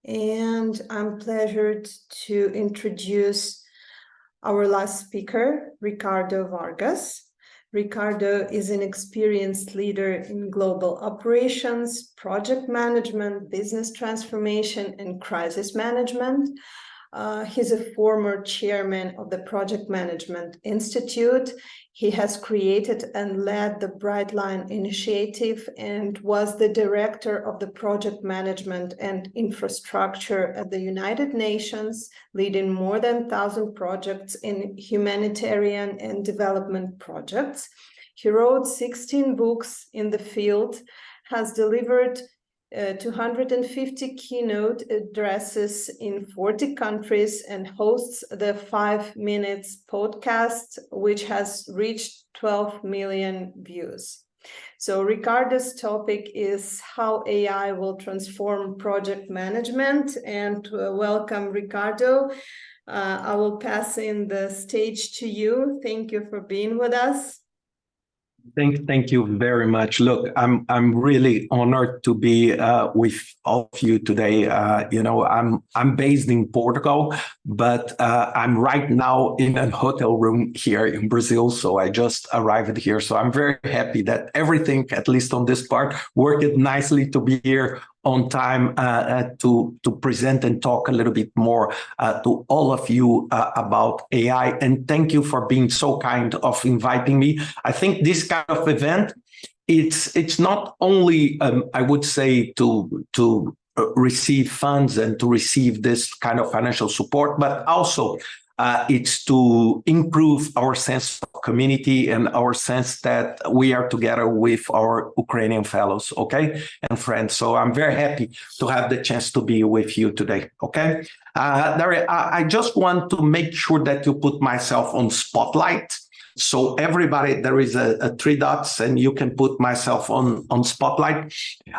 and I'm pleasured to introduce our last speaker, Ricardo Vargas. Ricardo is an experienced leader in global operations, project management, business transformation, and crisis management. He's a former chairman of the Project Management Institute. He has created and led the Bright Line initiative and was the director of the project management and infrastructure at the United Nations, leading more than 1,000 projects in humanitarian and development projects. He wrote 16 books in the field, has delivered 250 keynote addresses in 40 countries, and hosts the 5 Minutes podcast, which has reached 12 million views. So Ricardo's topic is how AI will transform project management. And welcome, Ricardo. I will pass in the stage to you. Thank you for being with us. Thank you very much. Look, I'm really honored to be with all of you today. I'm based in Portugal, but I'm right now in a hotel room here in Brazil. So I just arrived here. So I'm very happy that everything, at least on this part, worked nicely to be here on time to present and talk a little bit more to all of you about AI. And thank you for being so kind of inviting me. I think this kind of event, it's not only, I would say, to receive funds and to receive this kind of financial support, but also it's to improve our sense of community and our sense that we are together with our Ukrainian fellows, okay, and friends. So I'm very happy to have the chance to be with you today, okay? I just want to make sure that you put myself on spotlight. So everybody, there is a 3 dots, and you can put myself on spotlight,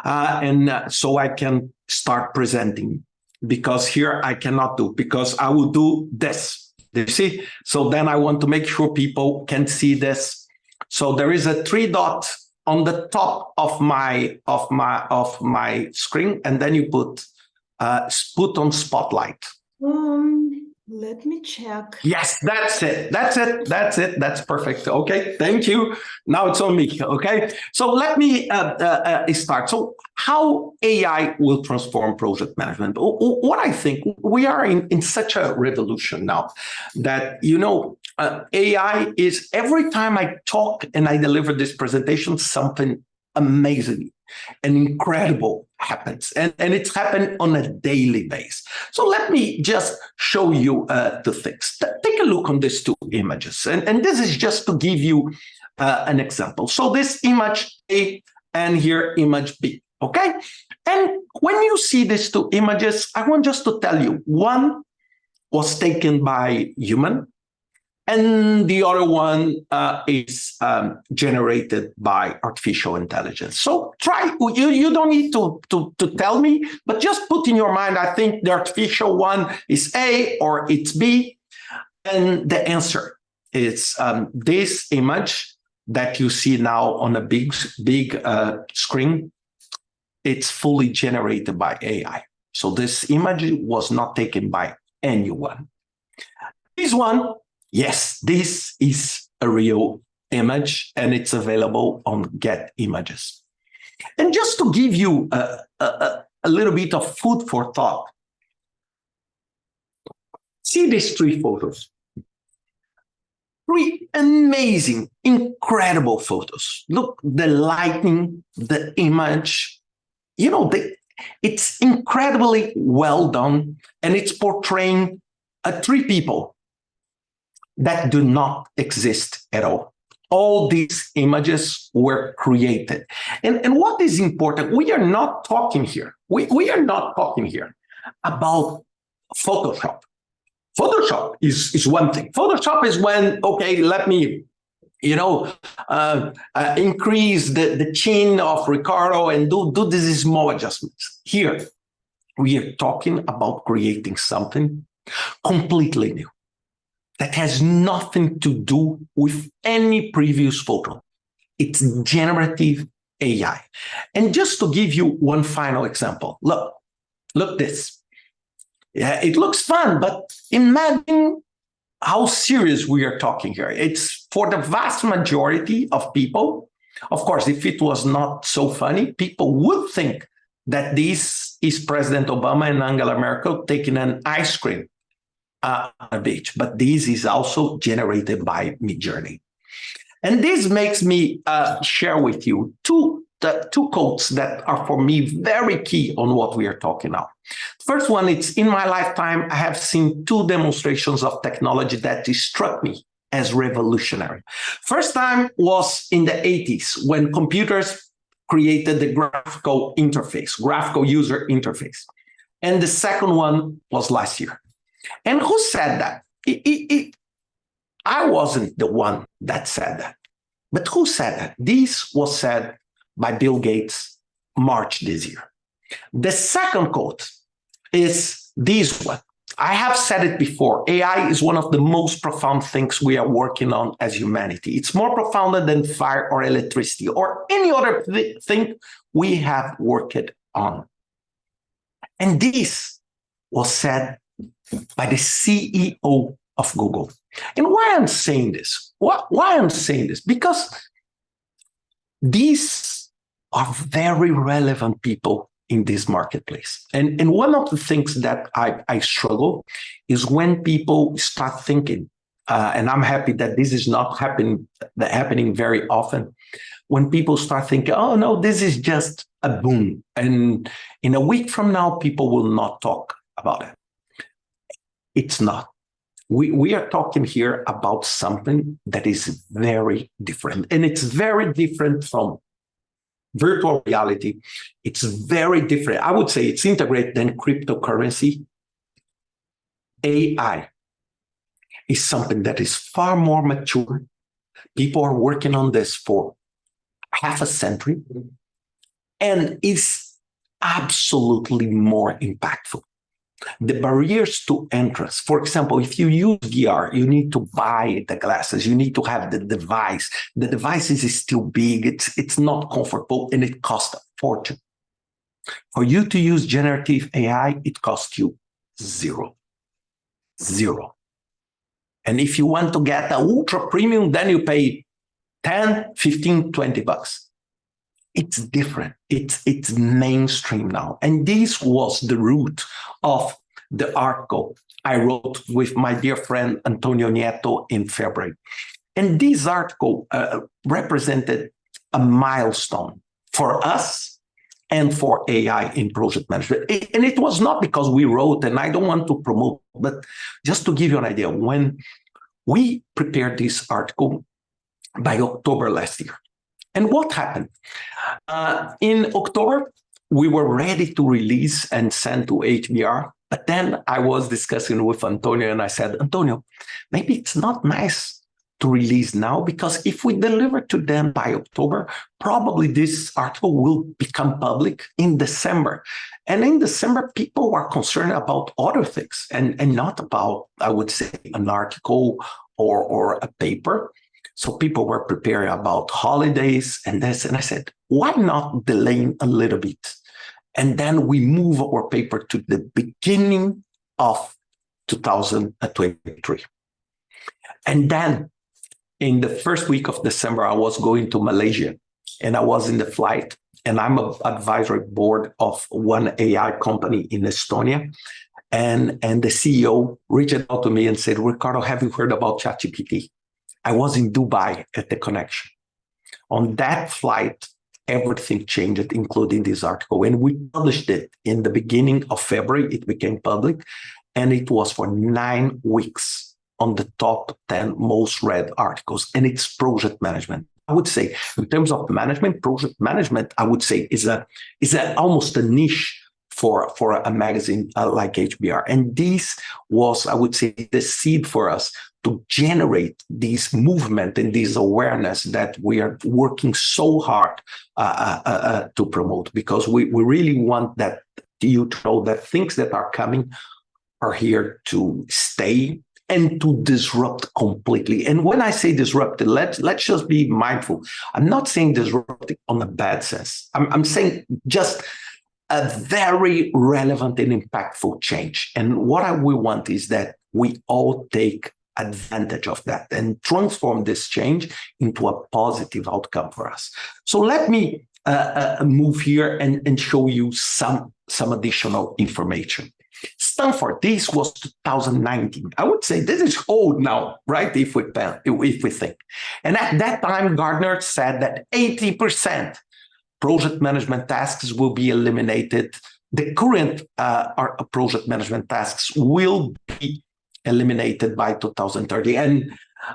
and so I can start presenting, because here I cannot do, because I will do this. Do you see? So then I want to make sure people can see this. So there is a 3 dot on the top of my screen, and then you put on spotlight. Let me check. Yes, that's it. That's perfect. Okay, thank you. Now it's on me. Okay, so let me start. So how AI will transform project management? What I think, we are in such a revolution now that, AI is, every time I talk and I deliver this presentation, something amazing and incredible happens, and it's happened on a daily basis. So let me just show you the things. Take a look on these 2 images, and this is just to give you an example. So this image A and here image B, okay? And when you see these 2 images, I want just to tell you, one was taken by human, and the other one is generated by artificial intelligence. So try, you don't need to tell me, but just put in your mind, I think the artificial one is A or it's B. And the answer is this image that you see now on a big screen. It's fully generated by AI. So this image was not taken by anyone. This one, yes, this is a real image, and it's available on Get Images. And just to give you a little bit of food for thought, see these 3 photos. 3 amazing, incredible photos. Look, the lighting, the image, it's incredibly well done, and it's portraying 3 people that do not exist at all. All these images were created. And what is important, we are not talking here. We are not talking here about Photoshop. Photoshop is one thing. Photoshop is when, okay, let me, increase the chin of Ricardo and do these small adjustments. Here, we are talking about creating something completely new that has nothing to do with any previous photo. It's generative AI. And just to give you one final example, look this. Yeah, it looks fun, but imagine how serious we are talking here. It's for the vast majority of people. Of course, if it was not so funny, people would think that this is President Obama and Angela Merkel taking an ice cream on a beach, but this is also generated by Midjourney. And this makes me share with you two quotes that are for me very key on what we are talking now. First one, it's in my lifetime, I have seen two demonstrations of technology that struck me as revolutionary. First time was in the 80s when computers created the graphical user interface. And the second one was last year. And who said that? I wasn't the one that said that. But who said that? This was said by Bill Gates March this year. The second quote is this one. I have said it before. AI is one of the most profound things we are working on as humanity. It's more profound than fire or electricity or any other thing we have worked on. And this was said by the CEO of Google. And why I'm saying this? Why I'm saying this? Because these are very relevant people in this marketplace. And one of the things that I struggle is when people start thinking, and I'm happy that this is not happening very often, when people start thinking, oh no, this is just a boom. And in a week from now, people will not talk about it. It's not. We are talking here about something that is very different. And it's very different from virtual reality. It's very different. I would say it's integrated than cryptocurrency. AI is something that is far more mature. People are working on this for half a century and is absolutely more impactful. The barriers to entrance, for example, if you use VR, you need to buy the glasses, you need to have the device. The device is still big, it's not comfortable, and it costs a fortune. For you to use generative AI, it costs you zero. And if you want to get an ultra premium, then you pay 10, 15, 20 bucks. It's different. It's mainstream now. And this was the root of the article I wrote with my dear friend Antonio Nieto in February. And this article represented a milestone for us and for AI in project management. And it was not because we wrote, and I don't want to promote, but just to give you an idea, when we prepared this article by October last year. And what happened? In October, we were ready to release and send to HBR. But then I was discussing with Antonio and I said, Antonio, maybe it's not nice to release now because if we deliver to them by October, probably this article will become public in December. And in December, people are concerned about other things and not about, I would say, an article or a paper. So people were preparing about holidays and this. And I said, why not delay a little bit? And then we move our paper to the beginning of 2023. And then in the first week of December, I was going to Malaysia and I was in the flight and I'm an advisory board of one AI company in Estonia. And the CEO reached out to me and said, Ricardo, have you heard about ChatGPT? I was in Dubai at the connection. On that flight, everything changed, including this article. And we published it in the beginning of February. It became public. And it was for 9 weeks on the top 10 most read articles. And it's project management. I would say, in terms of management, project management, I would say is almost a niche for a magazine like HBR. And this was, I would say, the seed for us to generate this movement and this awareness that we are working so hard to promote, because we really want that you to know that things that are coming are here to stay and to disrupt completely. And when I say disrupted, let's just be mindful. I'm not saying disrupted on a bad sense. I'm saying just a very relevant and impactful change. And what we want is that we all take advantage of that and transform this change into a positive outcome for us. So let me move here and show you some additional information. Stanford, this was 2019. I would say this is old now, right? If we think. And at that time, Gartner said that 80% project management tasks will be eliminated. The current project management tasks will be eliminated by 2030. And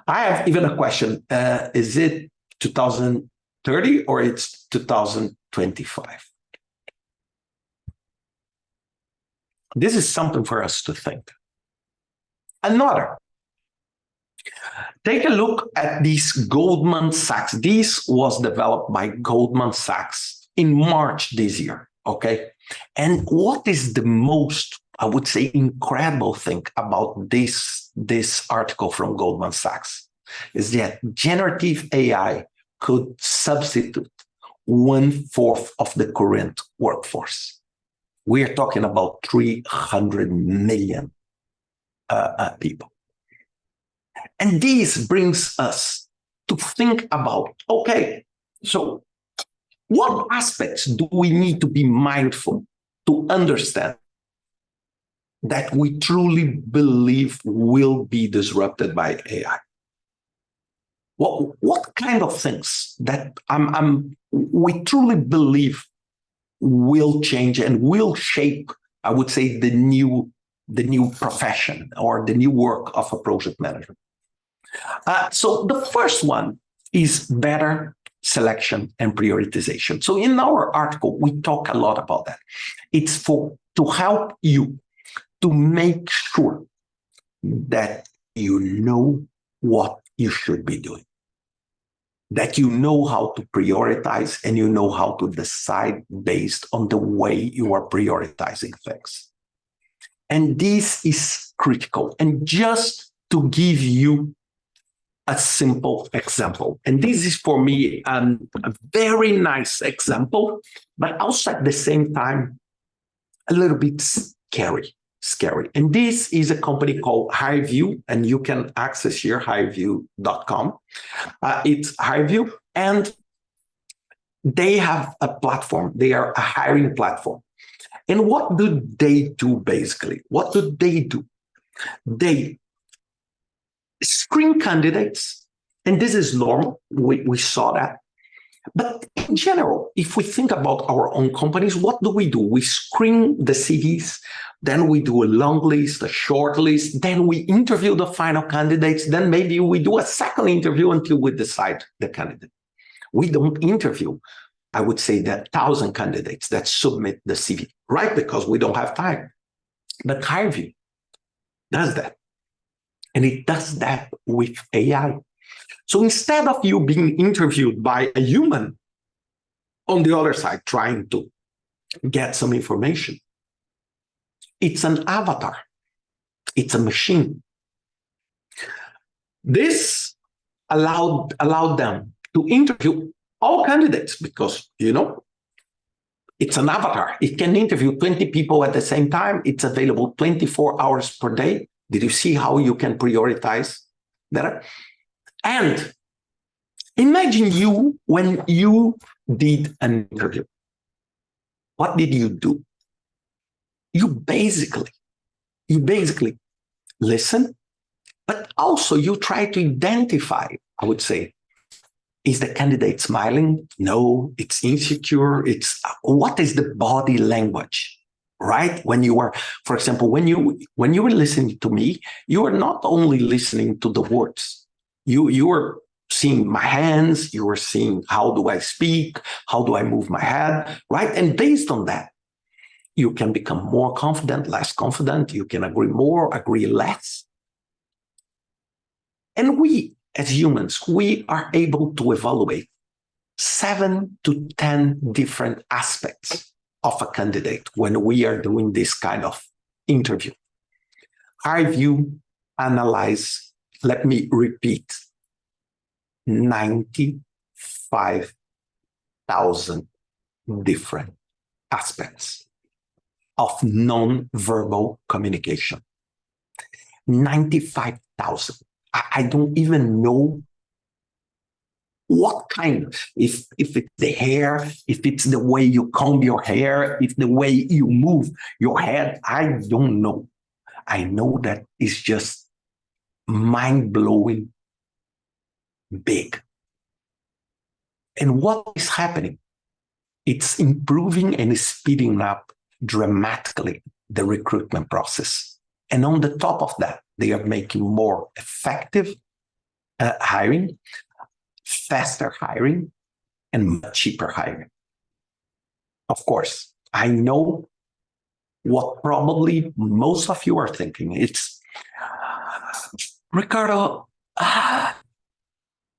I have even a question. Is it 2030 or it's 2025? This is something for us to think. Another, take a look at this Goldman Sachs. This was developed by Goldman Sachs in March this year, okay? And what is the most, I would say, incredible thing about this article from Goldman Sachs is that generative AI could substitute 1/4 of the current workforce. We are talking about 300 million people. And this brings us to think about, okay, so what aspects do we need to be mindful to understand that we truly believe will be disrupted by AI? What kind of things that we truly believe will change and will shape, I would say, the new profession or the new work of a project manager? So the first one is better selection and prioritization. So in our article, we talk a lot about that. It's to help you to make sure that you know what you should be doing, that you know how to prioritize and you know how to decide based on the way you are prioritizing things. And this is critical. And just to give you a simple example, and this is for me a very nice example, but also at the same time a little bit scary. And this is a company called HireVue, and you can access here hirevue.com. It's HireVue, and they have a platform. They are a hiring platform. And what do they do basically? What do? They screen candidates, and this is normal. We saw that. But in general, if we think about our own companies, what do? We screen the CVs, then we do a long list, a short list, then we interview the final candidates, then maybe we do a second interview until we decide the candidate. We don't interview, I would say, that 1,000 candidates that submit the CV, right? Because we don't have time. But HireVue does that. And it does that with AI. So instead of you being interviewed by a human on the other side trying to get some information, it's an avatar. It's a machine. This allowed them to interview all candidates because, it's an avatar. It can interview 20 people at the same time. It's available 24 hours per day. Did you see how you can prioritize better? And imagine when you did an interview. What did you do? You basically listen, but also you try to identify, I would say, is the candidate smiling? No, it's insecure. What is the body language, right? When you are, for example, when you were listening to me, you are not only listening to the words. You are seeing my hands. You are seeing how do I speak? How do I move my head, right? And based on that, you can become more confident, less confident. You can agree more, agree less. And we, as humans, we are able to evaluate 7 to 10 different aspects of a candidate when we are doing this kind of interview. HireVue analyze, let me repeat, 95,000 different aspects of non-verbal communication. 95,000. I don't even know what kind, if it's the hair, if it's the way you comb your hair, if the way you move your head, I don't know. I know that it's just mind-blowing big. And what is happening? It's improving and speeding up dramatically the recruitment process. And on the top of that, they are making more effective hiring, faster hiring, and much cheaper hiring. Of course, I know what probably most of you are thinking. It's, Ricardo,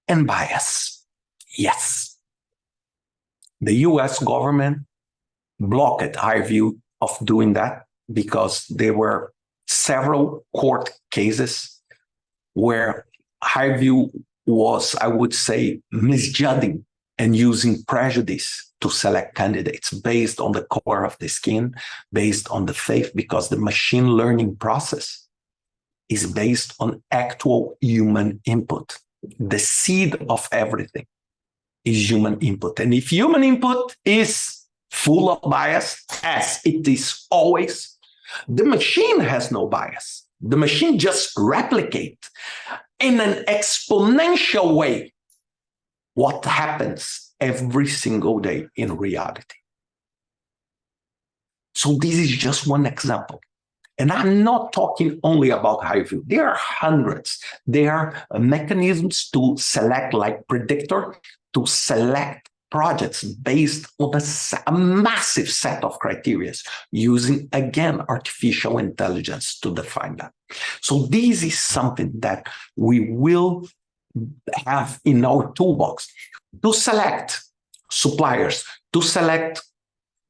and bias. Yes. The US government blocked our view of doing that because there were several court cases where Highview was, I would say, misjudging and using prejudice to select candidates based on the color of the skin, based on the faith, because the machine learning process is based on actual human input. The seed of everything is human input. And if human input is full of bias, as it is always, the machine has no bias. The machine just replicates in an exponential way what happens every single day in reality. So this is just one example. And I'm not talking only about Highview. There are hundreds. There are mechanisms to select, like predictor, to select projects based on a massive set of criteria, using, again, artificial intelligence to define that. So this is something that we will have in our toolbox to select suppliers, to select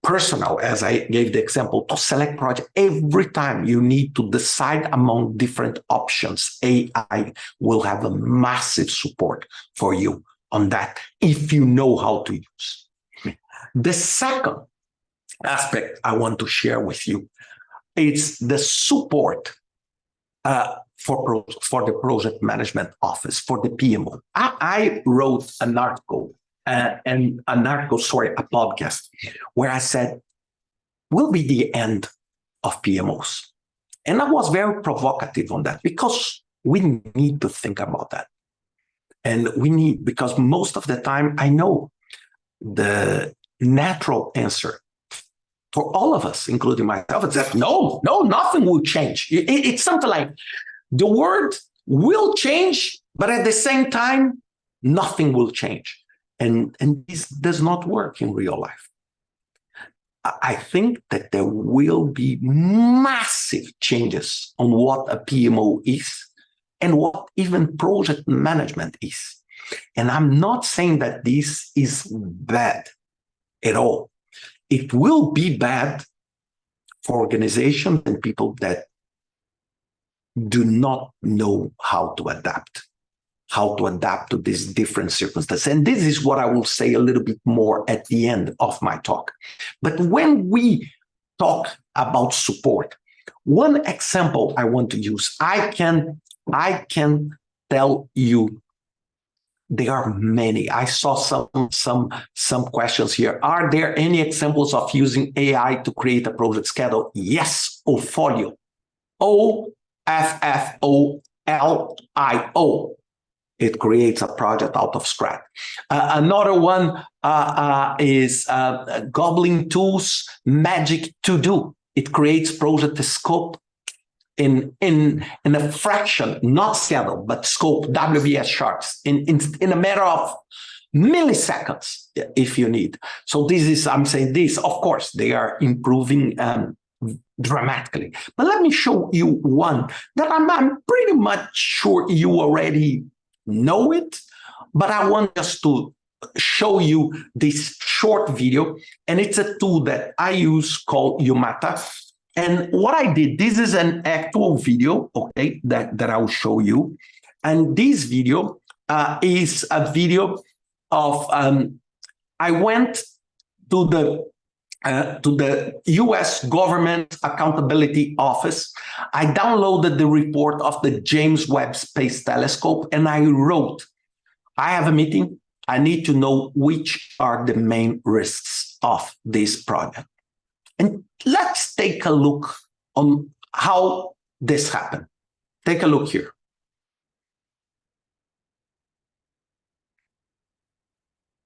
personnel, as I gave the example, to select project. Every time you need to decide among different options, AI will have a massive support for you on that if you know how to use. The second aspect I want to share with you is the support for the project management office, for the PMO. I wrote an article, a podcast, where I said, will be the end of PMOs. And I was very provocative on that because we need to think about that. And we need, because most of the time, I know the natural answer for all of us, including myself, is that no, nothing will change. It's something like the world will change, but at the same time, nothing will change. And this does not work in real life. I think that there will be massive changes on what a PMO is and what even project management is. And I'm not saying that this is bad at all. It will be bad for organizations and people that do not know how to adapt to these different circumstances. And this is what I will say a little bit more at the end of my talk. But when we talk about support, one example I want to use, I can tell you there are many. I saw some questions here. Are there any examples of using AI to create a project schedule? Yes, Ofolio. OFFOLIO. It creates a project out of scratch. Another one is Goblin Tools Magic To Do. It creates project scope in a fraction, not schedule, but scope, WBS charts, in a matter of milliseconds, if you need. So this is, I'm saying this, of course, they are improving dramatically. But let me show you one that I'm pretty much sure you already know it, but I want just to show you this short video, and it's a tool that I use called Umata. And what I did, this is an actual video, okay, that I will show you. And this video is a video of, I went to the to the US Government Accountability Office. I downloaded the report of the James Webb Space Telescope, and I wrote, I have a meeting. I need to know which are the main risks of this project. And let's take a look on how this happened. Take a look here.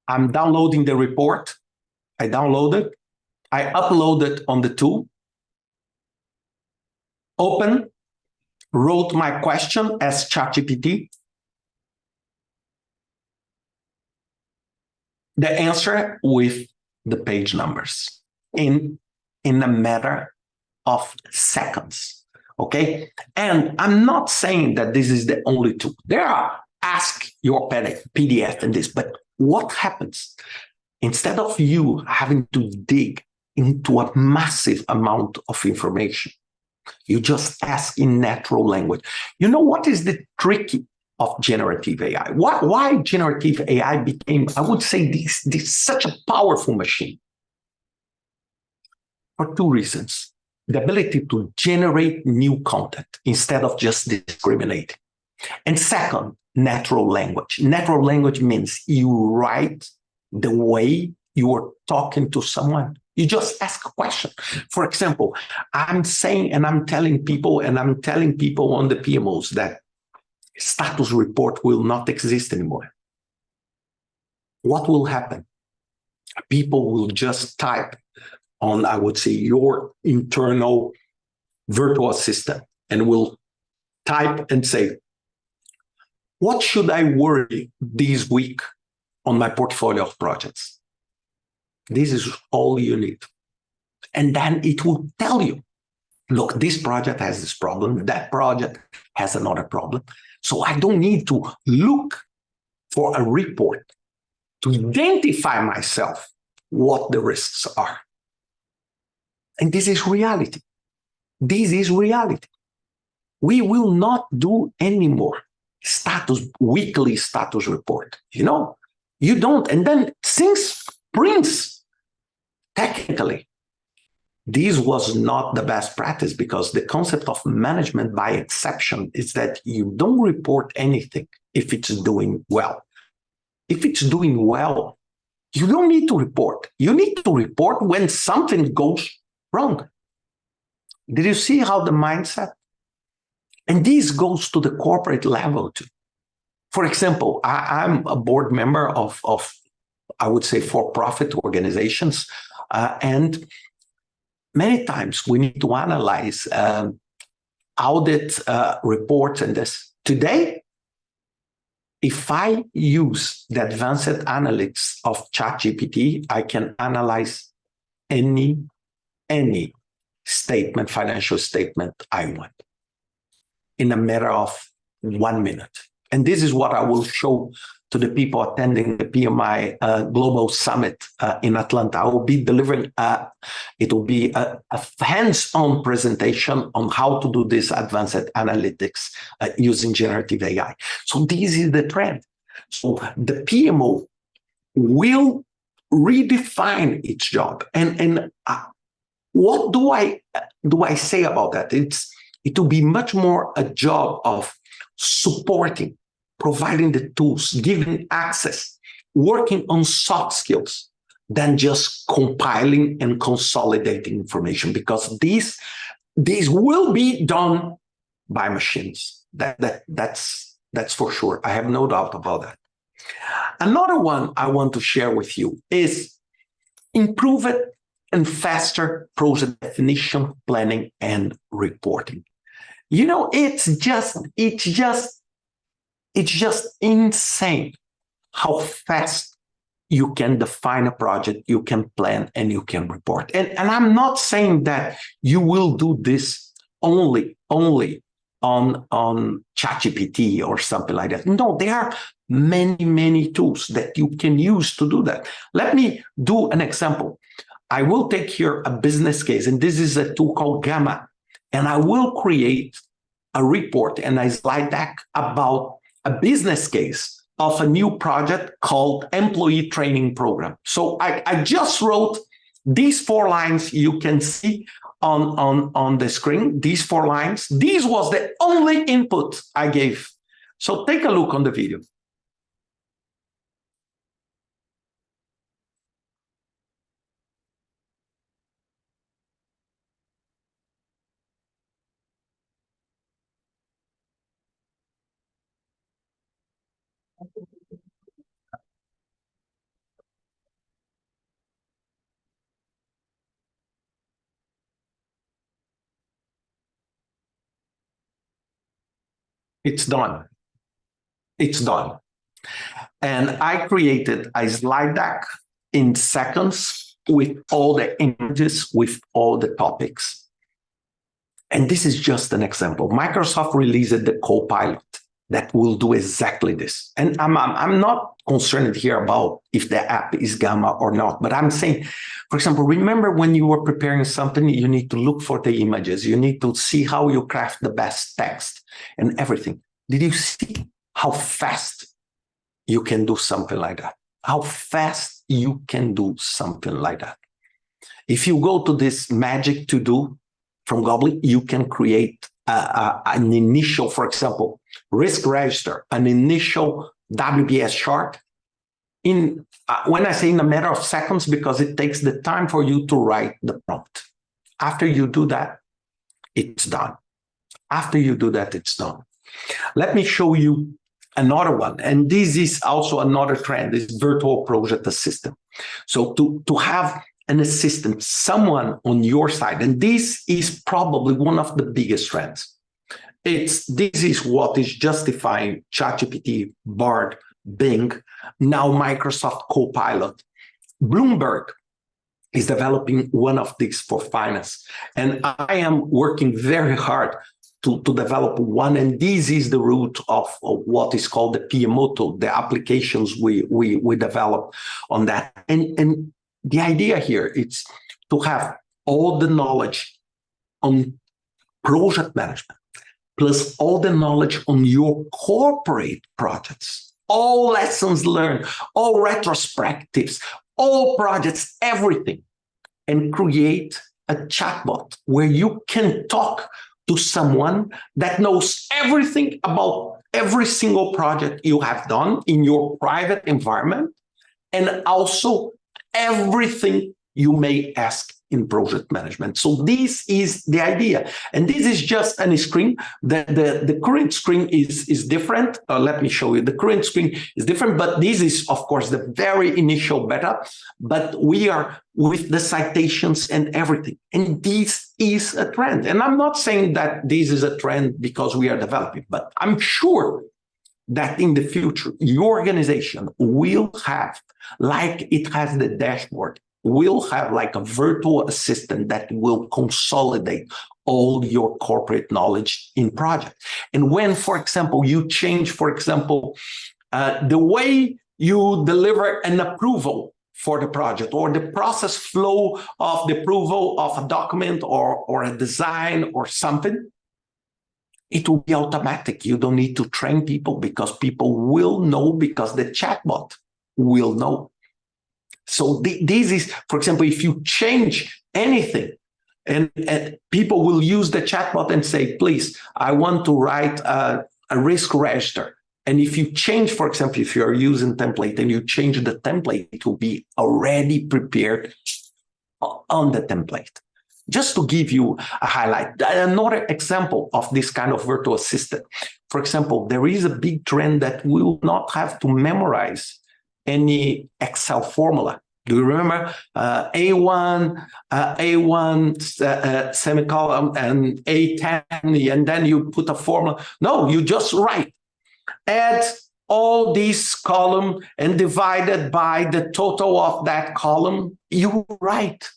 I'm downloading the report. I downloaded. I uploaded on the tool. Open. Wrote my question as ChatGPT. The answer with the page numbers in a matter of seconds. Okay. And I'm not saying that this is the only tool. There are ask your PDF and this, but what happens? Instead of you having to dig into a massive amount of information, you just ask in natural language. You know what is the trick of generative AI? Why generative AI became, I would say, this such a powerful machine? For two reasons. The ability to generate new content instead of just discriminating. And second, natural language. Natural language means you write the way you are talking to someone. You just ask a question. For example, I'm saying and I'm telling people on the PMOs that status report will not exist anymore. What will happen? People will just type on, I would say, your internal virtual assistant and will type and say, what should I worry this week on my portfolio of projects? This is all you need. And then it will tell you, look, this project has this problem, that project has another problem. So I don't need to look for a report to identify myself what the risks are. And this is reality. This is reality. We will not do any more weekly status report. You know, you don't. And then since Prince, technically, this was not the best practice because the concept of management by exception is that you don't report anything if it's doing well. If it's doing well, you don't need to report. You need to report when something goes wrong. Did you see how the mindset? And this goes to the corporate level too. For example, I'm a board member of I would say, for-profit organizations, and many times we need to analyze audit reports and this. Today, if I use the advanced analytics of ChatGPT, I can analyze any statement, financial statement I want in a matter of 1 minute. And this is what I will show to the people attending the PMI Global Summit in Atlanta. I will be delivering, it will be a hands-on presentation on how to do this advanced analytics using generative AI. So this is the trend. So the PMO will redefine its job. And what do I say about that? It will be much more a job of supporting, providing the tools, giving access, working on soft skills than just compiling and consolidating information, because these will be done by machines. That's for sure. I have no doubt about that. Another one I want to share with you is improved and faster project definition, planning, and reporting. You know, it's just insane how fast you can define a project, you can plan, and you can report. And I'm not saying that you will do this only on ChatGPT or something like that. No, there are many tools that you can use to do that. Let me do an example. I will take here a business case, and this is a tool called Gamma, and I will create a report and a slide deck about a business case of a new project called Employee Training Program. So I just wrote These 4 lines you can see on the screen, these 4 lines, this was the only input I gave. So take a look on the video. It's done. It's done. And I created a slide deck in seconds with all the images, with all the topics. And this is just an example. Microsoft released the Copilot that will do exactly this. And I'm not concerned here about if the app is Gamma or not, but I'm saying, for example, remember when you were preparing something, you need to look for the images. You need to see how you craft the best text and everything. Did you see how fast you can do something like that? How fast you can do something like that. If you go to this magic to do from Goblin, you can create an initial, for example, risk register, an initial WBS chart in, when I say in a matter of seconds, because it takes the time for you to write the prompt. After you do that, it's done. After you do that, it's done. Let me show you another one. And this is also another trend, this virtual project assistant. So to have an assistant, someone on your side, and this is probably one of the biggest trends. This is what is justifying ChatGPT, Bard, Bing, now Microsoft Copilot. Bloomberg is developing one of these for finance. And I am working very hard to develop one, and this is the root of what is called the PMI, the applications we develop on that. And the idea here is to have all the knowledge on project management, plus all the knowledge on your corporate projects, all lessons learned, all retrospectives, all projects, everything, and create a chatbot where you can talk to someone that knows everything about every single project you have done in your private environment, and also everything you may ask in project management. So this is the idea. And this is just a screen. The current screen is different. Let me show you. The current screen is different, but this is, of course, the very initial beta. But we are with the citations and everything. And this is a trend. And I'm not saying that this is a trend because we are developing, but I'm sure that in the future, your organization will have, like it has the dashboard, will have like a virtual assistant that will consolidate all your corporate knowledge in project. And when, for example, you change, for example, the way you deliver an approval for the project, or the process flow of the approval of a document or a design or something, it will be automatic. You don't need to train people because people will know, because the chatbot will know. So this is, for example, if you change anything and people will use the chatbot and say, please, I want to write a risk register. And if you change, for example, if you're using template and you change the template, it will be already prepared on the template. Just to give you a highlight, another example of this kind of virtual assistant. For example, there is a big trend that we will not have to memorize any Excel formula. Do you remember A1, semicolon, and A10, and then you put a formula? No, you just write. Add all these column and divided by the total of that column, you write.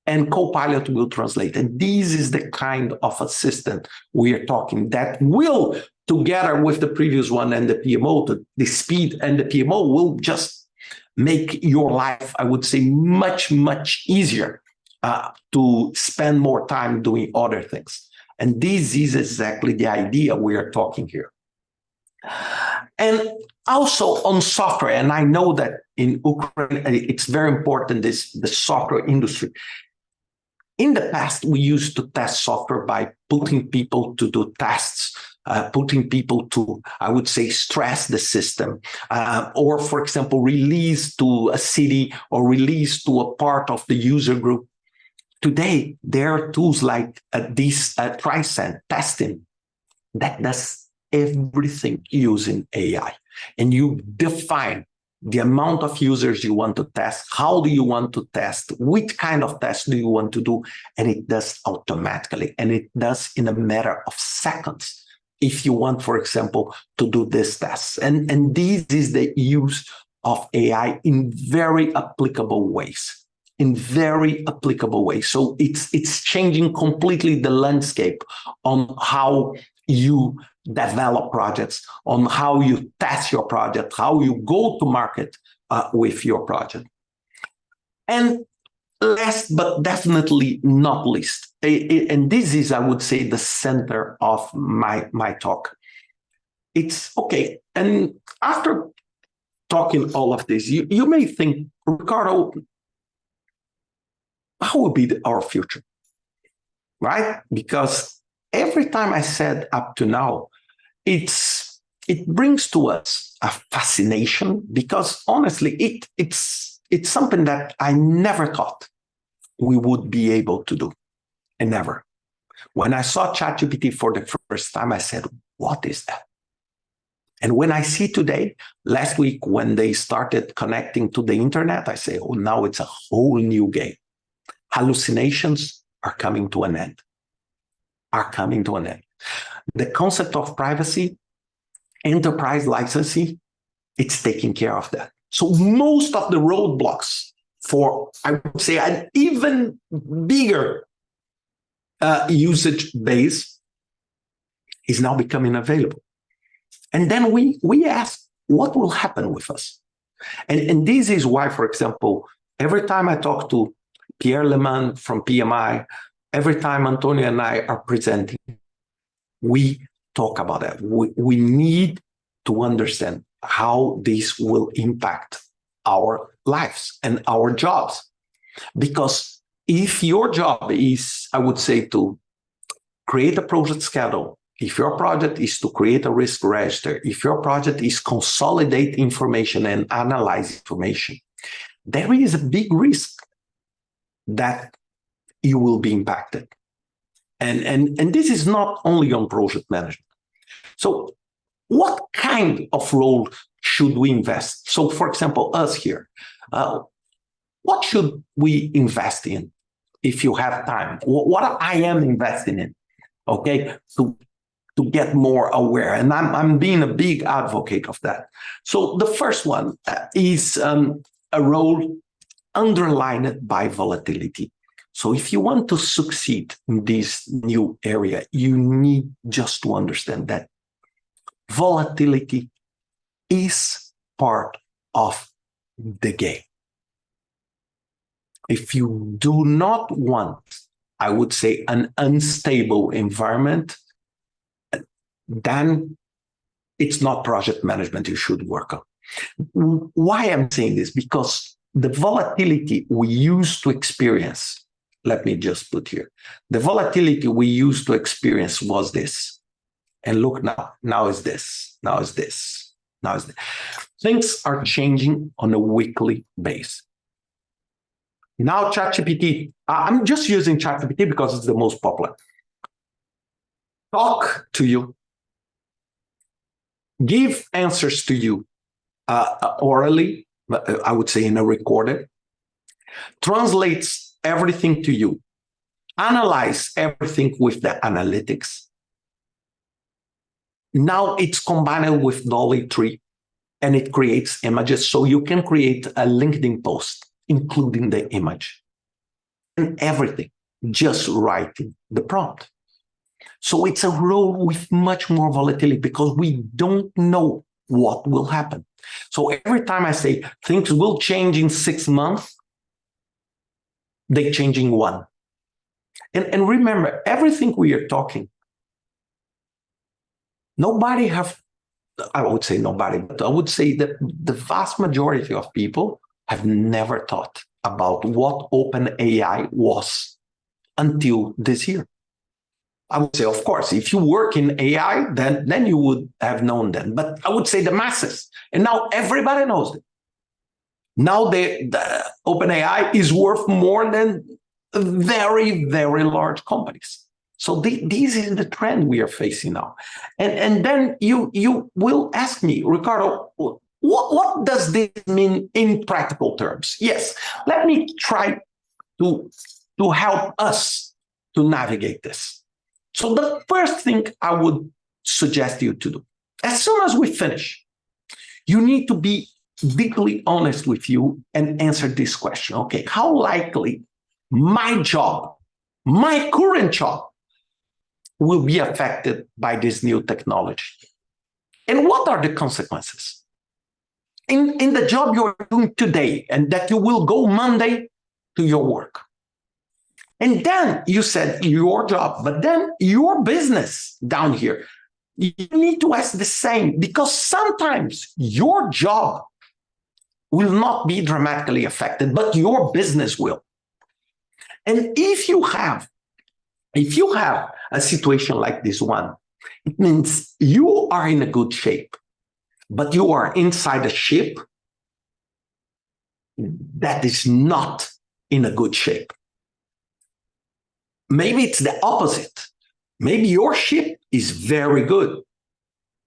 And Copilot will translate. And this is the kind of assistant we are talking that will, together with the previous one and the PMO, the speed and the PMO will just make your life, I would say, much, much easier to spend more time doing other things. And this is exactly the idea we are talking here. And also on software, and I know that in Ukraine, it's very important, the software industry. In the past, we used to test software by putting people to do tests, putting people to, I would say, stress the system, or, for example, release to a city or release to a part of the user group. Today, there are tools like this Tricent testing that does everything using AI. And you define the amount of users you want to test, how do you want to test, which kind of test do you want to do, and it does automatically, and it does in a matter of seconds if you want, for example, to do this test. And this is the use of AI in very applicable ways. So it's changing completely the landscape on how you develop projects, on how you test your project, how you go to market with your project. And last but definitely not least, and this is, I would say, the center of my talk. It's okay. And after talking all of this, you may think, Ricardo, how will be our future, right? Because every time I said up to now, it brings to us a fascination, because honestly, it's something that I never thought we would be able to do, and never. When I saw ChatGPT for the first time, I said, what is that? And when I see today, last week, when they started connecting to the internet, I say, oh, now it's a whole new game. Hallucinations are coming to an end. The concept of privacy, enterprise licensing, it's taking care of that. So most of the roadblocks for, I would say, an even bigger usage base is now becoming available. And then we ask, what will happen with us? And this is why, for example, every time I talk to Pierre Leman from PMI, every time Antonio and I are presenting, we talk about that. We need to understand how this will impact our lives and our jobs. Because if your job is, I would say, to create a project schedule, if your project is to create a risk register, if your project is consolidate information and analyze information, there is a big risk that you will be impacted. And this is not only on project management. So what kind of role should we invest? So, for example, us here, what should we invest in if you have time? What I am investing in, okay, to get more aware. And I'm being a big advocate of that. So the first one is a role underlined by volatility. So if you want to succeed in this new area, you need just to understand that volatility is part of the game. If you do not want, I would say, an unstable environment, then it's not project management you should work on. Why I'm saying this? Because the volatility we used to experience, let me just put here, the volatility we used to experience was this. And look now is this, now is this, now is this. Things are changing on a weekly basis. Now ChatGPT, I'm just using ChatGPT because it's the most popular. Talk to you, give answers to you orally, I would say in a recorded, translates everything to you, analyze everything with the analytics. Now it's combined with Dolly Tree, and it creates images, so you can create a LinkedIn post, including the image, and everything, just writing the prompt. So it's a role with much more volatility because we don't know what will happen. So every time I say things will change in 6 months, they change in 1. And remember, everything we are talking, nobody have I would say nobody, but I would say that the vast majority of people have never thought about what open AI was until this year. I would say, of course, if you work in AI, then you would have known them. But I would say the masses. And now everybody knows it. Now the OpenAI is worth more than very, very large companies. So this is the trend we are facing now. And then you will ask me, Ricardo, what does this mean in practical terms? Yes, let me try to help us to navigate this. So the first thing I would suggest you to do, as soon as we finish, you need to be deeply honest with you and answer this question. Okay, how likely my job, my current job, will be affected by this new technology? And what are the consequences? In the job you are doing today and that you will go Monday to your work. And then you said your job, but then your business down here, you need to ask the same, because sometimes your job will not be dramatically affected, but your business will. And if you have a situation like this one, it means you are in a good shape, but you are inside a ship that is not in a good shape. Maybe it's the opposite. Maybe your ship is very good,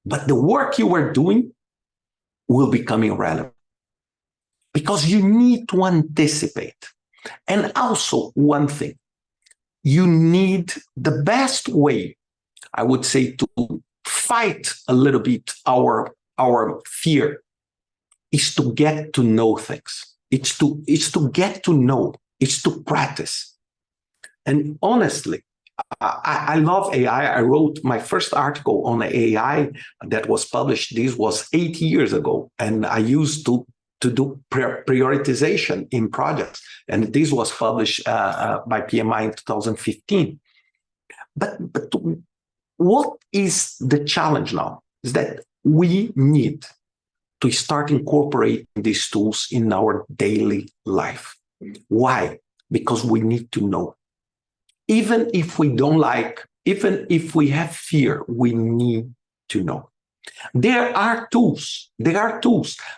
but the work you are doing will become irrelevant, because you need to anticipate. And also one thing, you need the best way, I would say, to fight a little bit our fear is to get to know things. It's to get to know, it's to practice. And honestly, I love AI. I wrote my first article on AI that was published. This was 8 years ago. And I used to do prioritization in projects. And this was published by PMI in 2015. But what is the challenge now is that we need to start incorporating these tools in our daily life. Why? Because we need to know. Even if we don't like, even if we have fear, we need to know. There are tools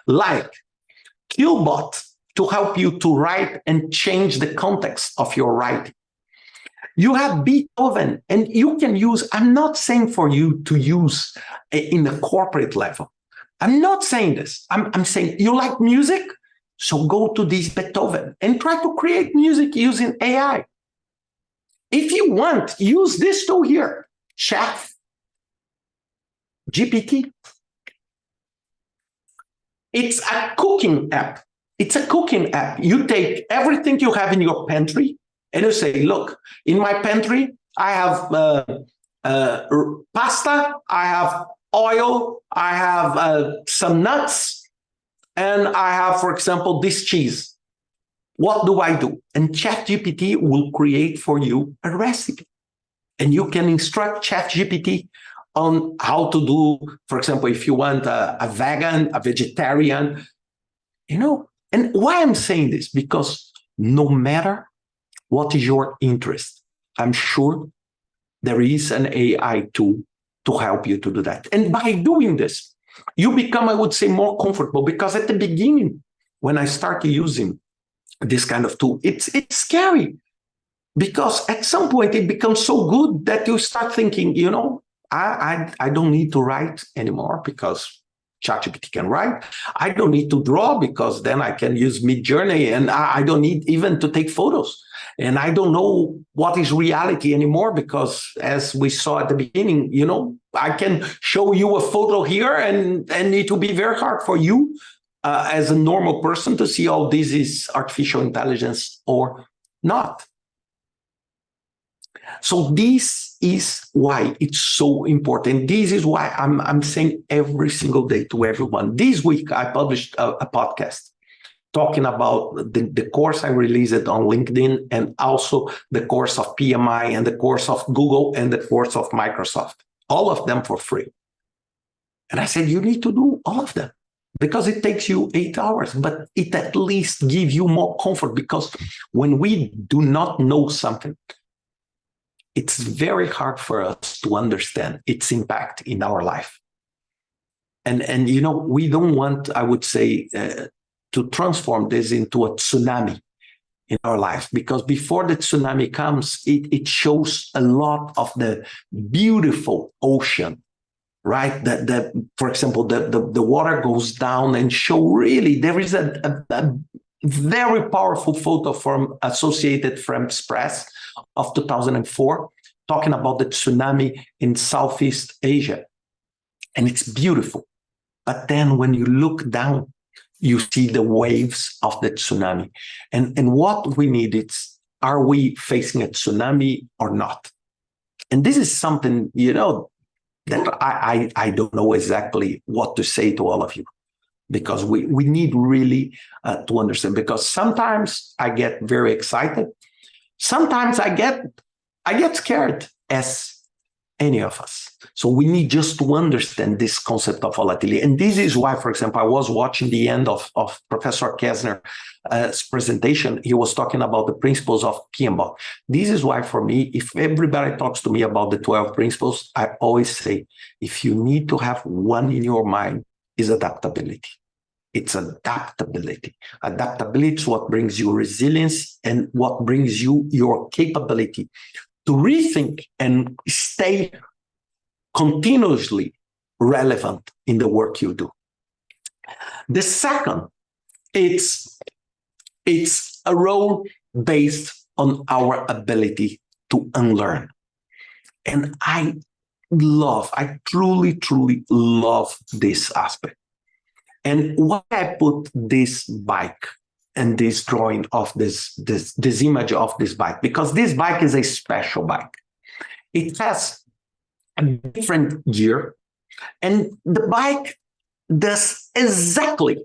like Killbot to help you to write and change the context of your writing. You have Beethoven, and you can use, I'm not saying for you to use in the corporate level. I'm not saying this. I'm saying you like music, so go to this Beethoven and try to create music using AI. If you want, use this tool here, Chat GPT. It's a cooking app. It's a cooking app. You take everything you have in your pantry and you say, look, in my pantry, I have pasta, I have oil, I have some nuts, and I have, for example, this cheese. What do I do? And ChatGPT will create for you a recipe. And you can instruct ChatGPT on how to do, for example, if you want a vegan, a vegetarian, And why I'm saying this? Because no matter what is your interest, I'm sure there is an AI tool to help you to do that. And by doing this, you become, I would say, more comfortable, because at the beginning, when I started using this kind of tool, it's scary, because at some point it becomes so good that you start thinking, I don't need to write anymore because ChatGPT can write. I don't need to draw because then I can use Midjourney, and I don't need even to take photos. And I don't know what is reality anymore, because as we saw at the beginning, I can show you a photo here and it will be very hard for you as a normal person to see, oh, this is artificial intelligence or not. So this is why it's so important. This is why I'm saying every single day to everyone. This week, I published a podcast talking about the course I released on LinkedIn, and also the course of PMI and the course of Google and the course of Microsoft, all of them for free. And I said, you need to do all of them because it takes you 8 hours, but it at least gives you more comfort, because when we do not know something, it's very hard for us to understand its impact in our life. And you know, we don't want, I would say, to transform this into a tsunami in our life, because before the tsunami comes, it shows a lot of the beautiful ocean, right? For example, the water goes down and show really, there is a very powerful photo from Associated Press of 2004, talking about the tsunami in Southeast Asia. And it's beautiful. But then when you look down, you see the waves of the tsunami. And what we need is, are we facing a tsunami or not? And this is something, you know, that I don't know exactly what to say to all of you, because we need really to understand, because sometimes I get very excited. Sometimes I get scared, as any of us. So we need just to understand this concept of volatility. And this is why, for example, I was watching the end of Professor Kessner's presentation. He was talking about the principles of PMI. This is why, for me, if everybody talks to me about the 12 principles, I always say, if you need to have one in your mind, is adaptability. It's adaptability. Adaptability is what brings you resilience and what brings you your capability to rethink and stay continuously relevant in the work you do. The second, it's a role based on our ability to unlearn. And I truly, truly love this aspect. And why I put this bike and this drawing of this image of this bike, because this bike is a special bike. It has a different gear, and the bike does exactly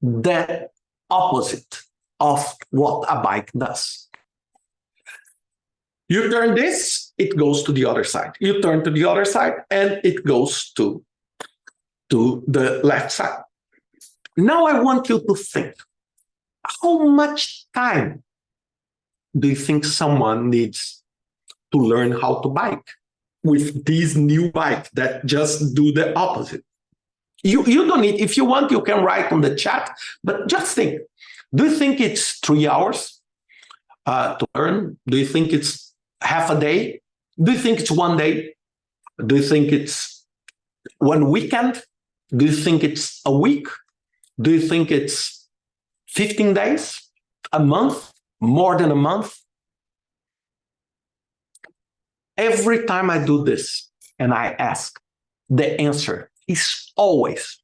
the opposite of what a bike does. You turn this, it goes to the other side. You turn to the other side, and it goes to the left side. Now I want you to think, how much time do you think someone needs to learn how to bike with this new bike that just do the opposite? You don't need, if you want, you can write on the chat, but just think, do you think it's 3 hours to learn? Do you think it's half a day? Do you think it's 1 day? Do you think it's 1 weekend? Do you think it's a week? Do you think it's 15 days, a month, more than a month? Every time I do this and I ask, the answer is always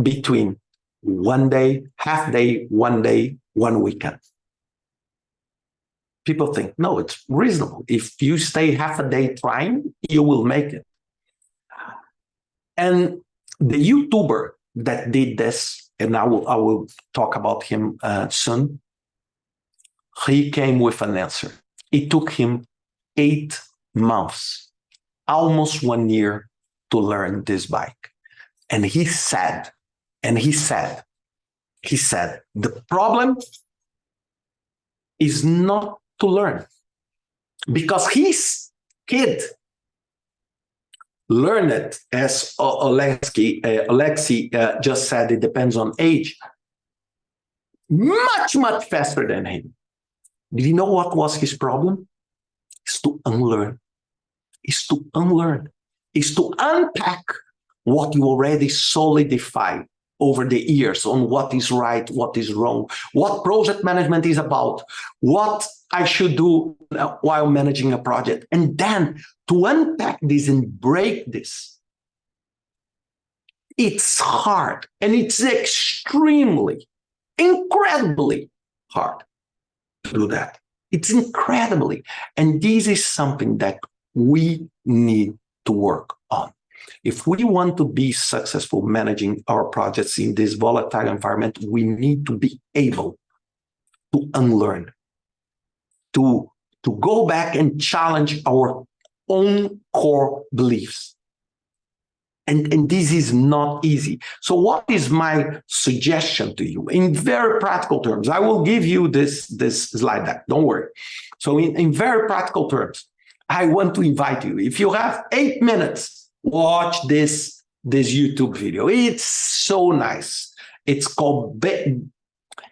between 1 day, half day, 1 day, 1 weekend. People think, no, it's reasonable. If you stay half a day trying, you will make it. And the YouTuber that did this, and I will talk about him soon, he came with an answer. It took him 8 months, almost 1 year, to learn this bike. And he said, the problem is not to learn, because his kid learned it, as Alexei just said, it depends on age, much, much faster than him. Did you know what was his problem? It's to unlearn. It's to unlearn. It's to unpack what you already solidified over the years on what is right, what is wrong, what project management is about, what I should do while managing a project. And then to unpack this and break this, it's hard. And it's extremely, incredibly hard to do that. It's incredibly. And this is something that we need to work on. If we want to be successful managing our projects in this volatile environment, we need to be able to unlearn, to go back and challenge our own core beliefs. And this is not easy. So what is my suggestion to you? In very practical terms, I will give you this slide deck, don't worry. So in very practical terms, I want to invite you, if you have 8 minutes, watch this YouTube video. It's so nice. It's called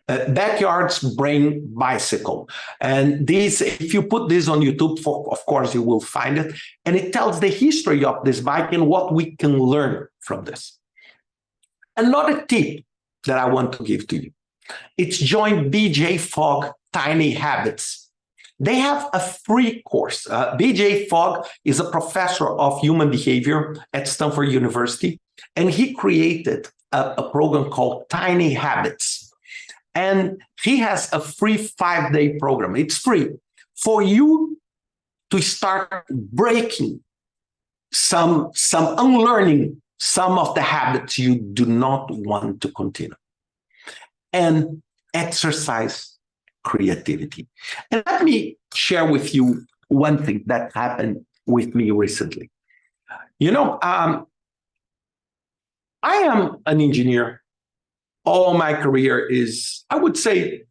Backyard's Brain Bicycle. And this, if you put this on YouTube, of course, you will find it. And it tells the history of this bike and what we can learn from this. Another tip that I want to give to you, it's join BJ Fogg Tiny Habits. They have a free course. BJ Fogg is a professor of human behavior at Stanford University, and he created a program called Tiny Habits. And he has a free 5-day program. It's free for you to start breaking unlearning some of the habits you do not want to continue. And exercise creativity. And let me share with you one thing that happened with me recently. I am an engineer. All my career is, I would say,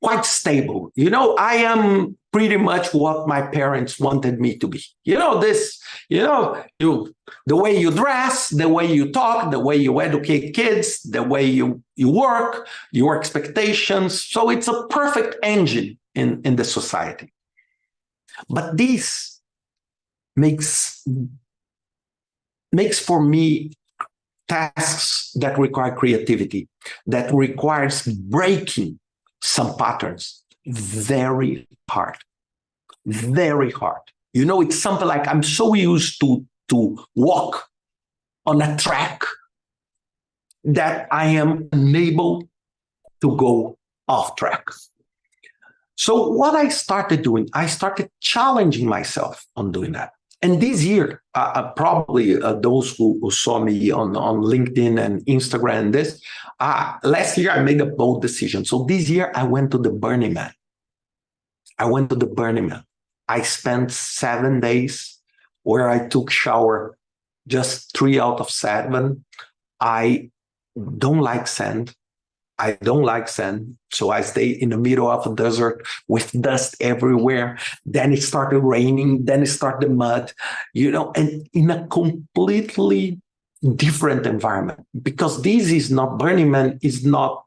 quite stable. I am pretty much what my parents wanted me to be. The way you dress, the way you talk, the way you educate kids, the way you work, your expectations. So it's a perfect engine in the society. But this makes for me tasks that require creativity, that requires breaking some patterns, very hard, very hard. It's something like I'm so used to walk on a track that I am unable to go off track. So what I started doing, I started challenging myself on doing that. And this year, probably those who saw me on LinkedIn and Instagram, last year I made a bold decision. So this year I went to the Burning Man. I spent 7 days where I took shower just 3 out of 7. I don't like sand. So I stayed in the middle of a desert with dust everywhere. Then it started raining. Then it started mud, and in a completely different environment. Because this is not, Burning Man is not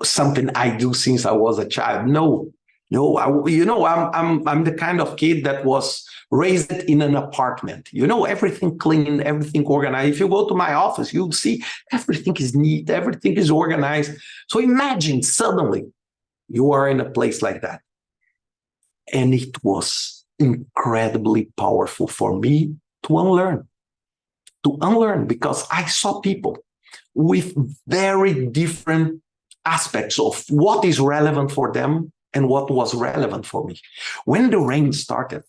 something I do since I was a child. No, I'm the kind of kid that was raised in an apartment. Everything clean, everything organized. If you go to my office, you'll see everything is neat, everything is organized. So imagine suddenly you are in a place like that. And it was incredibly powerful for me to unlearn, because I saw people with very different aspects of what is relevant for them and what was relevant for me. When the rain started,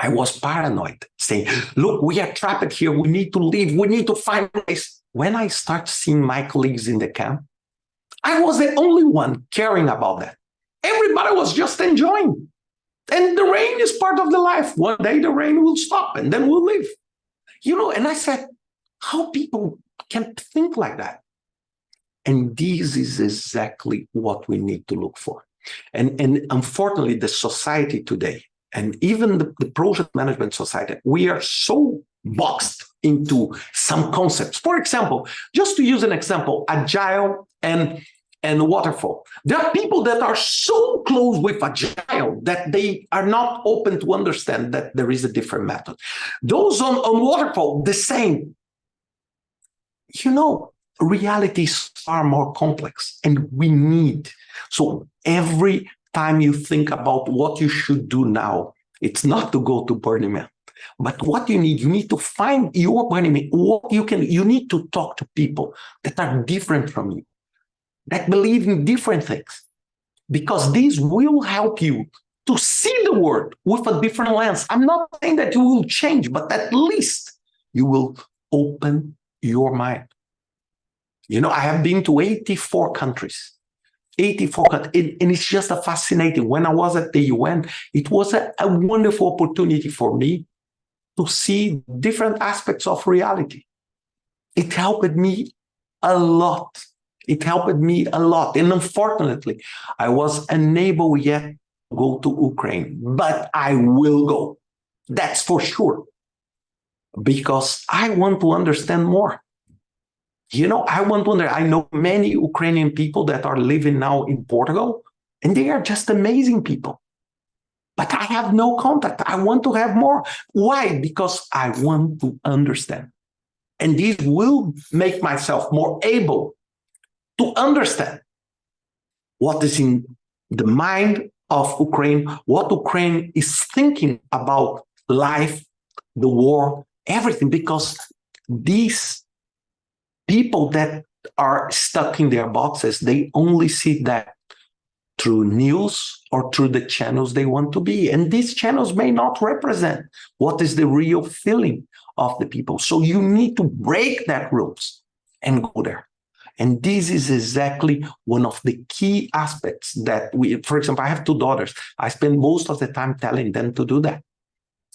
I was paranoid, saying, look, we are trapped here. We need to leave. We need to find a place. When I start seeing my colleagues in the camp, I was the only one caring about that. Everybody was just enjoying. And the rain is part of the life. One day the rain will stop and then we'll leave. And I said, how people can think like that? And this is exactly what we need to look for. And unfortunately, the society today, and even the project management society, we are so boxed into some concepts. For example, just to use an example, agile and waterfall. There are people that are so close with agile that they are not open to understand that there is a different method. Those on waterfall, the same. Reality is far more complex, and we need. So every time you think about what you should do now, it's not to go to Burning Man, but what you need to find your Burning Man. You need to talk to people that are different from you, that believe in different things, because this will help you to see the world with a different lens. I'm not saying that you will change, but at least you will open your mind. I have been to 84 countries. 84 countries, and it's just fascinating. When I was at the UN, it was a wonderful opportunity for me to see different aspects of reality. It helped me a lot. It helped me a lot. And unfortunately, I was unable yet to go to Ukraine, but I will go. That's for sure. Because I want to understand more. I want to understand. I know many Ukrainian people that are living now in Portugal, and they are just amazing people. But I have no contact. I want to have more. Why? Because I want to understand. And this will make myself more able to understand what is in the mind of Ukraine, what Ukraine is thinking about life, the war, everything, because these people that are stuck in their boxes, they only see that through news or through the channels they want to be. And these channels may not represent what is the real feeling of the people. So you need to break that rules and go there. And this is exactly one of the key aspects that for example, I have 2 daughters. I spend most of the time telling them to do that.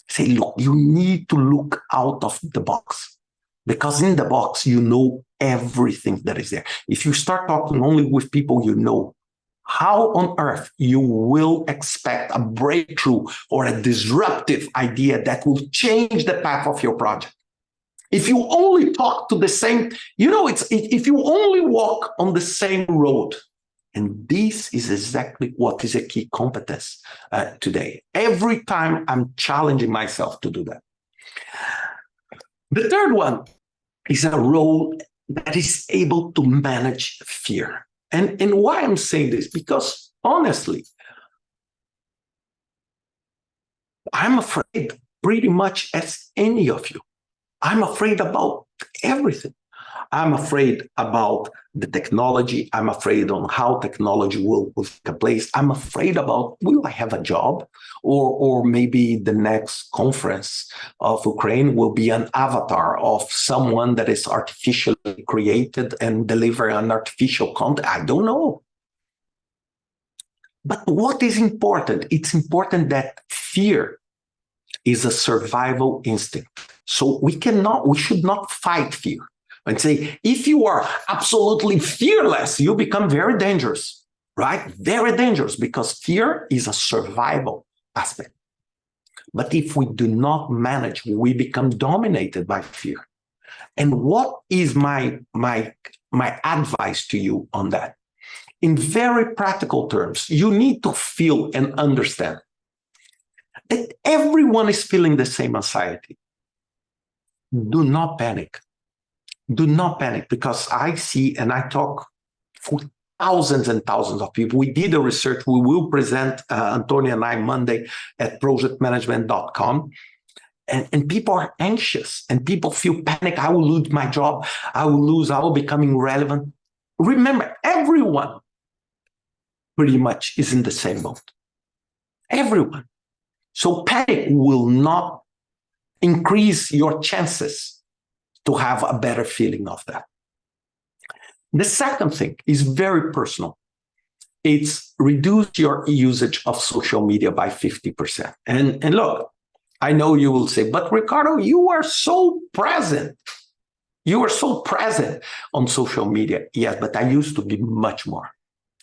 Say, look, you need to look out of the box, because in the box, you know everything that is there. If you start talking only with people you know, how on earth you will expect a breakthrough or a disruptive idea that will change the path of your project? If you only talk to the same, if you only walk on the same road. And this is exactly what is a key competence today. Every time I'm challenging myself to do that. The third one is a role that is able to manage fear. And why I'm saying this? Because honestly, I'm afraid pretty much as any of you. I'm afraid about everything. I'm afraid about the technology. I'm afraid on how technology will take place. I'm afraid about, will I have a job? Or maybe the next conference of Ukraine will be an avatar of someone that is artificially created and deliver an artificial content. I don't know. But what is important? It's important that fear is a survival instinct. So we should not fight fear. And say, if you are absolutely fearless, you become very dangerous, right? Very dangerous, because fear is a survival aspect. But if we do not manage, we become dominated by fear. And what is my advice to you on that? In very practical terms, you need to feel and understand that everyone is feeling the same anxiety. Do not panic. Do not panic, because I see and I talk for thousands and thousands of people. We did a research. We will present, Antonio and I, Monday at projectmanagement.com. And people are anxious and people feel panic. I will lose my job. I will become irrelevant. Remember, everyone pretty much is in the same boat. Everyone. So panic will not increase your chances to have a better feeling of that. The second thing is very personal. It's reduce your usage of social media by 50%. And look, I know you will say, but Ricardo, you are so present. You are so present on social media. Yes, but I used to be much more.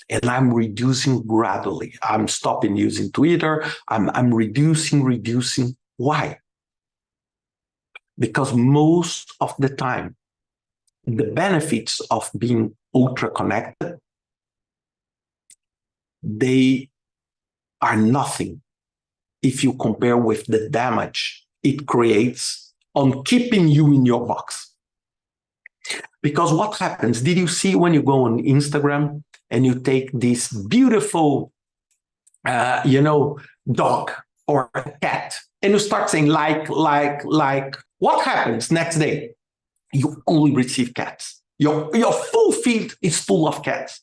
And I'm reducing gradually. I'm stopping using Twitter. I'm reducing. Why? Because most of the time, the benefits of being ultra connected, they are nothing if you compare with the damage it creates on keeping you in your box. Because what happens? Did you see when you go on Instagram and you take this beautiful, dog or a cat, and you start saying like, what happens next day? You only receive cats. Your full feed is full of cats.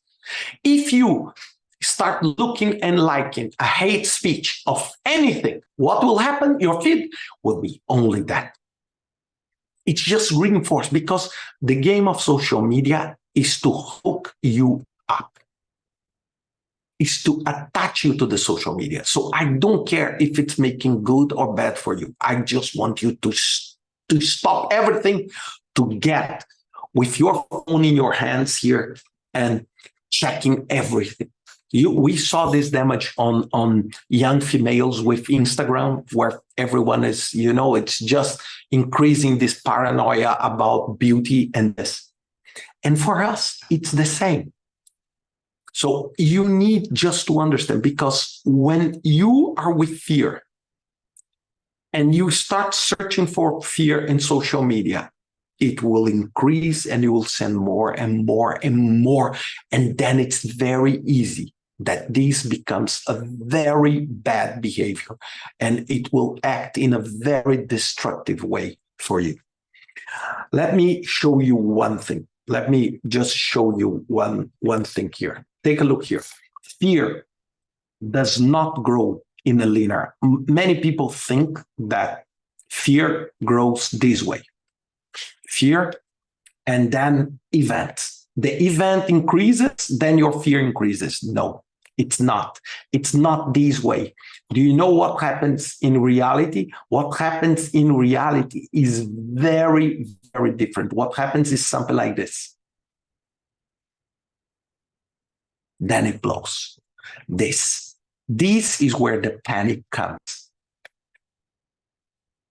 If you start looking and liking a hate speech of anything, what will happen? Your feed will be only that. It's just reinforced, because the game of social media is to hook you up. is to attach you to the social media. So I don't care if it's making good or bad for you. I just want you to stop everything, to get with your phone in your hands here and checking everything. We saw this damage on young females with Instagram, where everyone is, it's just increasing this paranoia about beauty and this. And for us, it's the same. So you need just to understand, because when you are with fear and you start searching for fear in social media, it will increase and you will send more and more and more. And then it's very easy that this becomes a very bad behavior and it will act in a very destructive way for you. Let me show you one thing. Let me just show you one thing here. Take a look here. Fear does not grow in a linear. Many people think that fear grows this way. Fear and then events. The event increases, then your fear increases. No, it's not. It's not this way. Do you know what happens in reality? What happens in reality is very, very different. What happens is something like this. Then it blows. This is where the panic comes.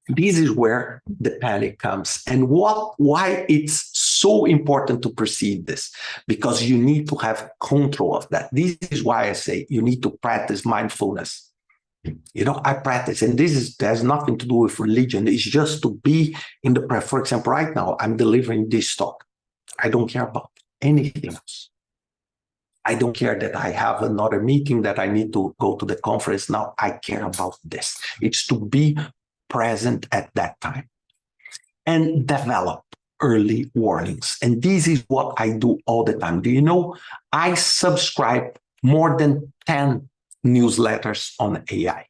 This is where the panic comes. And why it's so important to perceive this, because you need to have control of that. This is why I say you need to practice mindfulness. I practice, and there's nothing to do with religion. It's just to be in the present. For example, right now, I'm delivering this talk. I don't care about anything else. I don't care that I have another meeting, that I need to go to the conference now. I care about this. It's to be present at that time and develop early warnings. And this is what I do all the time. Do you know, I subscribe more than 10 newsletters on AI,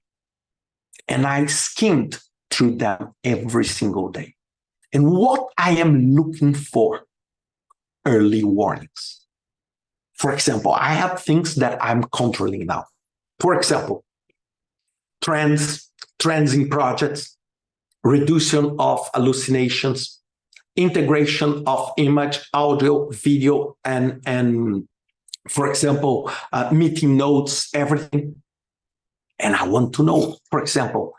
and I skimmed through them every single day. And what I am looking for, early warnings. For example, I have things that I'm controlling now. For example, trends in projects, reduction of hallucinations, integration of image, audio, video, and for example, meeting notes, everything. And I want to know, for example,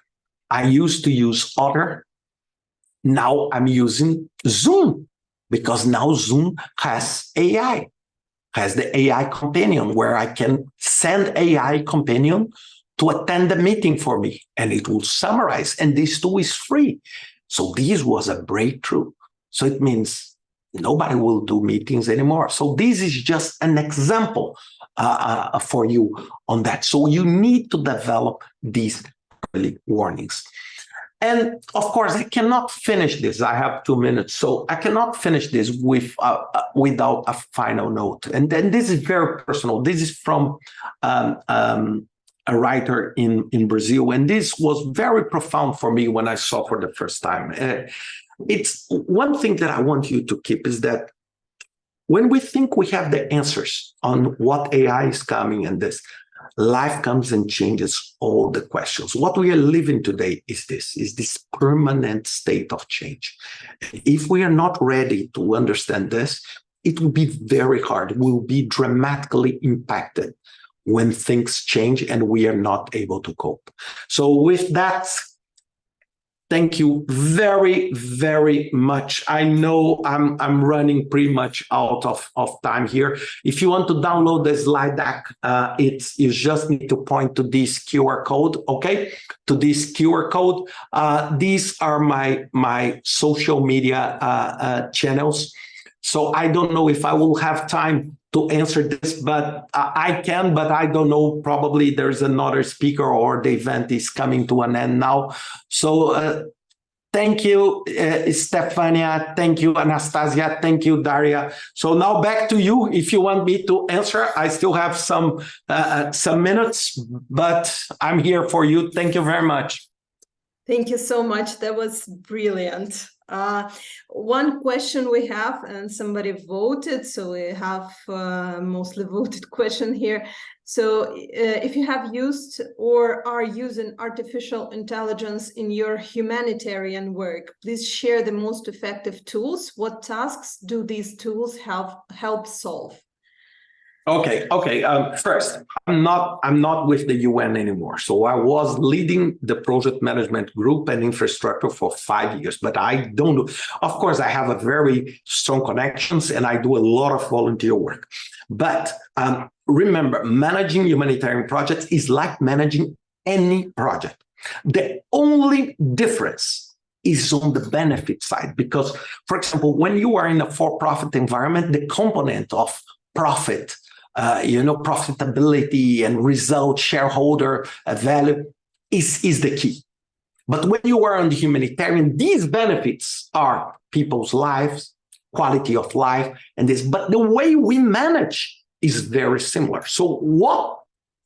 I used to use Otter. Now I'm using Zoom, because now Zoom has AI, has the AI companion, where I can send AI companion to attend the meeting for me, and it will summarize. And this tool is free. So this was a breakthrough. So it means nobody will do meetings anymore. So this is just an example for you on that. So you need to develop these early warnings. And of course, I cannot finish this. I have 2 minutes, so I cannot finish this without a final note. And then this is very personal. This is from a writer in Brazil, and this was very profound for me when I saw for the first time. It's one thing that I want you to keep is that when we think we have the answers on what AI is coming and this, life comes and changes all the questions. What we are living today is this permanent state of change. If we are not ready to understand this, it will be very hard. We'll be dramatically impacted when things change and we are not able to cope. So with that, thank you very, very much. I know I'm running pretty much out of time here. If you want to download the slide deck, you just need to point to this QR code, okay? To this QR code. These are my social media channels. So I don't know if I will have time to answer this, but I can, but I don't know, probably there's another speaker or the event is coming to an end now. So thank you, Stefania. Thank you, Anastasia. Thank you, Daria. So now back to you. If you want me to answer, I still have some minutes, but I'm here for you. Thank you very much. Thank you so much. That was brilliant. One question we have, and somebody voted, so we have mostly voted question here. So if you have used or are using artificial intelligence in your humanitarian work, please share the most effective tools. What tasks do these tools help solve? Okay. First, I'm not with the UN anymore. So I was leading the project management group and infrastructure for 5 years, but I don't do. Of course, I have a very strong connections and I do a lot of volunteer work. But remember, managing humanitarian projects is like managing any project. The only difference is on the benefit side, because, for example, when you are in a for-profit environment, the component of profit, profitability and result, shareholder value is the key. But when you are on the humanitarian, these benefits are people's lives, quality of life, and this. But the way we manage is very similar. So what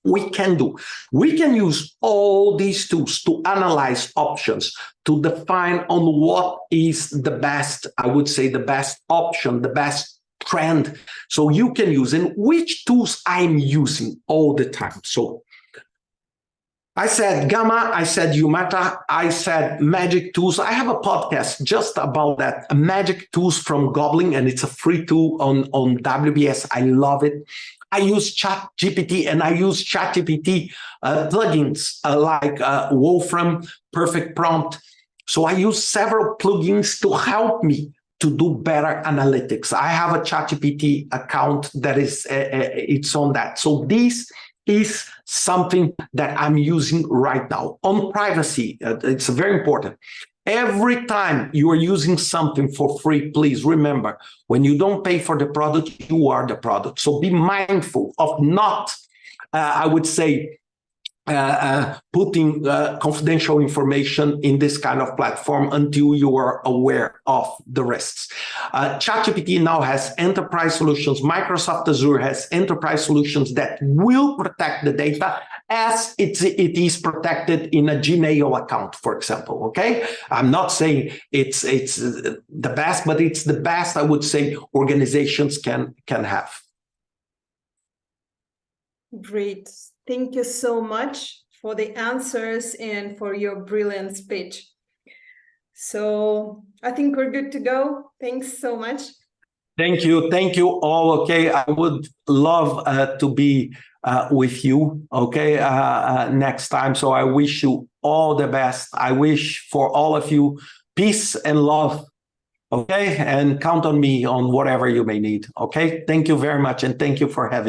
we can do, we can use all these tools to analyze options, to define on what is the best, I would say, the best option, the best trend. So you can use, and which tools I'm using all the time. So I said Gamma, I said Umata, I said Magic Tools. I have a podcast just about that, Magic Tools from Goblin, and it's a free tool on WBS. I love it. I use ChatGPT, and I use ChatGPT plugins like Wolfram, Perfect Prompt. So I use several plugins to help me to do better analytics. I have a ChatGPT account that is, it's on that. So this is something that I'm using right now. On privacy, it's very important. Every time you are using something for free, please remember, when you don't pay for the product, you are the product. So be mindful of not, I would say, putting confidential information in this kind of platform until you are aware of the risks. ChatGPT now has enterprise solutions. Microsoft Azure has enterprise solutions that will protect the data as it is protected in a Gmail account, for example. Okay, I'm not saying it's the best, but it's the best, I would say, organizations can have. Great. Thank you so much for the answers and for your brilliant speech. So I think we're good to go. Thanks so much. Thank you all. Okay, I would love to be with you, okay, next time. So I wish you all the best. I wish for all of you peace and love, okay, and count on me on whatever you may need, okay? Thank you very much, and thank you for having me.